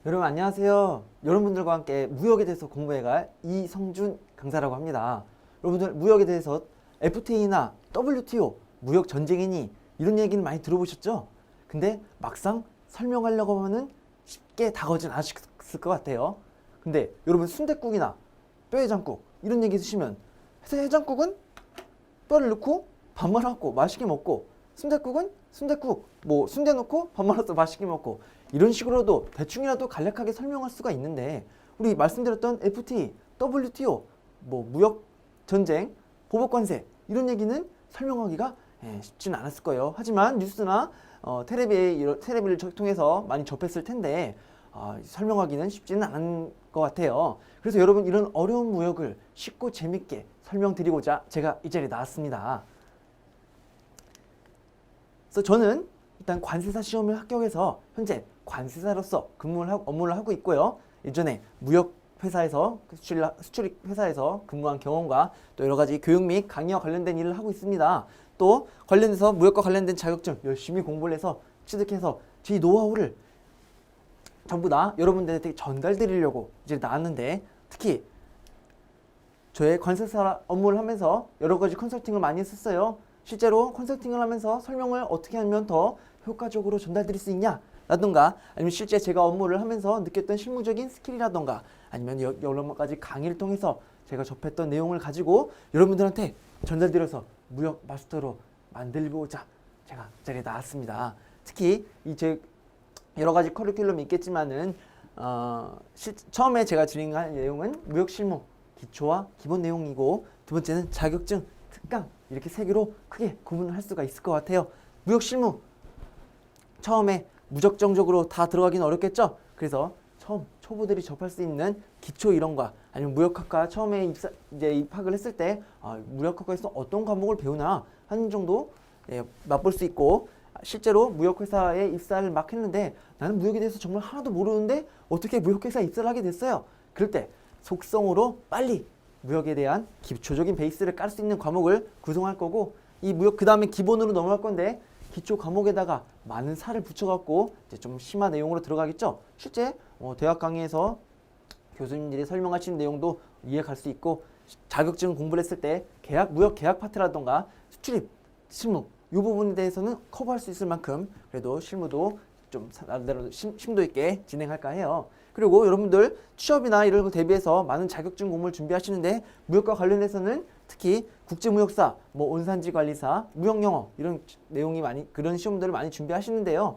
여러분 안녕하세요. 여러분들과 함께 무역에 대해서 공부해갈 이성준 강사라고 합니다. 여러분들 무역에 대해서 FTA나 WTO, 무역 전쟁이니 이런 얘기는 많이 들어보셨죠? 근데 막상 설명하려고 하면은 쉽게 다가오진 않으셨을 것 같아요. 근데 여러분 순댓국이나 뼈해장국 이런 얘기 드시면 해장국은 뼈를 넣고 밥 말아갖고 맛있게 먹고, 순댓국은 순댓국 뭐 순대 넣고 밥 말아서 맛있게 먹고, 이런 식으로도 대충이라도 간략하게 설명할 수가 있는데, 우리 말씀드렸던 FTA, WTO, 뭐 무역 전쟁, 보복 관세 이런 얘기는 설명하기가 쉽지는 않았을 거예요. 하지만 뉴스나 테레비를 통해서 많이 접했을 텐데 설명하기는 쉽지는 않은 것 같아요. 그래서 여러분 이런 어려운 무역을 쉽고 재밌게 설명드리고자 제가 이 자리에 나왔습니다. 그래서 저는 일단 관세사 시험을 합격해서 현재 관세사로서 업무를 하고 있고요. 예전에 무역회사에서 수출입 회사에서 근무한 경험과 또 여러 가지 교육 및 강의와 관련된 일을 하고 있습니다. 또 관련해서 무역과 관련된 자격증 열심히 공부를 해서 취득해서 제 노하우를 전부 다 여러분들한테 전달드리려고 이제 나왔는데, 특히 저의 관세사 업무를 하면서 여러 가지 컨설팅을 많이 했었어요. 실제로 컨설팅을 하면서 설명을 어떻게 하면 더 효과적으로 전달드릴 수 있냐 라던가, 아니면 실제 제가 업무를 하면서 느꼈던 실무적인 스킬이라던가, 아니면 여러 가지 강의를 통해서 제가 접했던 내용을 가지고 여러분들한테 전달드려서 무역 마스터로 만들고자 제가 이 자리에 나왔습니다. 특히 제 여러 가지 커리큘럼이 있겠지만은 처음에 제가 진행할 내용은 무역 실무 기초와 기본 내용이고, 두 번째는 자격증, 특강, 이렇게 세 개로 크게 구분을 할 수가 있을 것 같아요. 무역 실무 처음에 무적정적으로 다 들어가기는 어렵겠죠? 그래서 처음 초보들이 접할 수 있는 기초 이론과, 아니면 무역학과 처음에 입학을 했을 때 무역학과에서 어떤 과목을 배우나 하는 정도 맛볼 수 있고, 실제로 무역회사에 입사를 막 했는데 나는 무역에 대해서 정말 하나도 모르는데 어떻게 무역회사에 입사를 하게 됐어요? 그럴 때 속성으로 빨리 무역에 대한 기초적인 베이스를 깔 수 있는 과목을 구성할 거고, 이 무역 그 다음에 기본으로 넘어갈 건데, 기초 과목에다가 많은 살을 붙여갖고 이제 좀 심한 내용으로 들어가겠죠. 실제 대학 강의에서 교수님들이 설명하신 내용도 이해할 수 있고, 자격증 공부를 했을 때 무역 계약 파트라던가 수출입, 실무 이 부분에 대해서는 커버할 수 있을 만큼 그래도 실무도 좀 나름대로 심도 있게 진행할까 해요. 그리고 여러분들 취업이나 이런 거 대비해서 많은 자격증 공부를 준비하시는데, 무역과 관련해서는 특히 국제무역사, 뭐 온산지 관리사, 무역영어 이런 내용이 그런 시험들을 많이 준비하시는데요.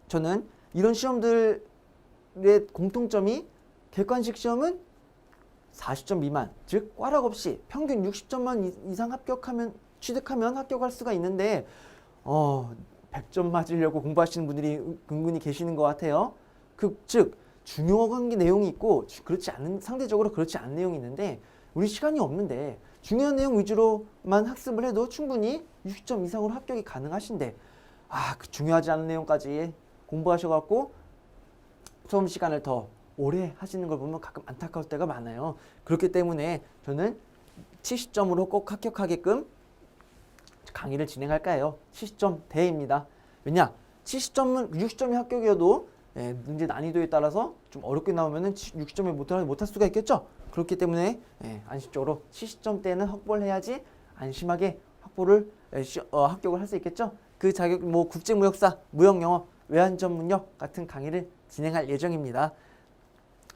저는 이런 시험들의 공통점이, 객관식 시험은 40점 미만, 즉 꽈락 없이 평균 60점만 이상 취득하면 합격할 수가 있는데 100점 맞으려고 공부하시는 분들이 은근히 계시는 것 같아요. 즉 중요한 내용이 있고 상대적으로 그렇지 않은 내용이 있는데, 우리 시간이 없는데 중요한 내용 위주로만 학습을 해도 충분히 60점 이상으로 합격이 가능하신데, 그 중요하지 않은 내용까지 공부하셔갖고 수험 시간을 더 오래 하시는 걸 보면 가끔 안타까울 때가 많아요. 그렇기 때문에 저는 70점으로 꼭 합격하게끔 강의를 진행할까 해요. 70점 대입니다. 왜냐? 70점은 60점이 합격이어도 문제 난이도에 따라서 좀 어렵게 나오면은 60점에 못할 수가 있겠죠? 그렇기 때문에 안심적으로 70점대는 확보를 해야지 안심하게 합격을 할 수 있겠죠? 그 자격, 뭐 국제무역사, 무역영어, 외환전문역 같은 강의를 진행할 예정입니다.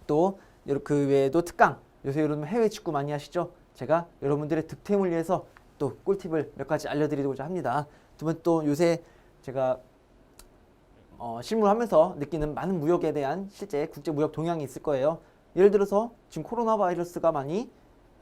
또 그 외에도 특강, 요새 여러분 해외 직구 많이 하시죠? 제가 여러분들의 득템을 위해서 또 꿀팁을 몇 가지 알려드리고자 합니다. 두 번, 또 요새 제가 실무하면서 느끼는 많은 무역에 대한 실제 국제무역 동향이 있을 거예요. 예를 들어서 지금 코로나 바이러스가 많이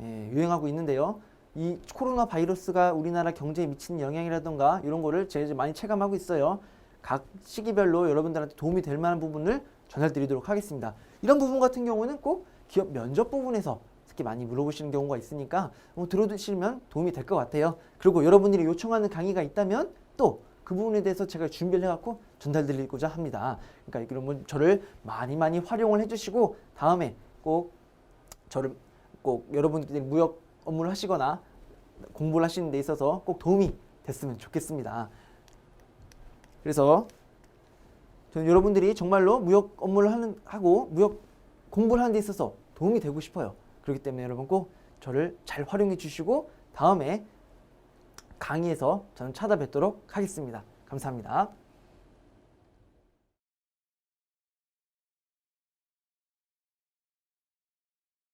유행하고 있는데요. 이 코로나 바이러스가 우리나라 경제에 미치는 영향이라던가 이런 거를 제가 많이 체감하고 있어요. 각 시기별로 여러분들한테 도움이 될 만한 부분을 전달드리도록 하겠습니다. 이런 부분 같은 경우는 꼭 기업 면접 부분에서 특히 많이 물어보시는 경우가 있으니까 들어두시면 도움이 될 것 같아요. 그리고 여러분들이 요청하는 강의가 있다면 또 그 부분에 대해서 제가 준비를 해갖고 전달드리고자 합니다. 그러니까 여러분 저를 많이 활용을 해주시고, 다음에 꼭 여러분들이 무역 업무를 하시거나 공부를 하시는 데 있어서 꼭 도움이 됐으면 좋겠습니다. 그래서 저는 여러분들이 정말로 무역 업무를 하고 무역 공부를 하는 데 있어서 도움이 되고 싶어요. 그렇기 때문에 여러분 꼭 저를 잘 활용해 주시고 다음에 강의에서 저는 찾아뵙도록 하겠습니다. 감사합니다.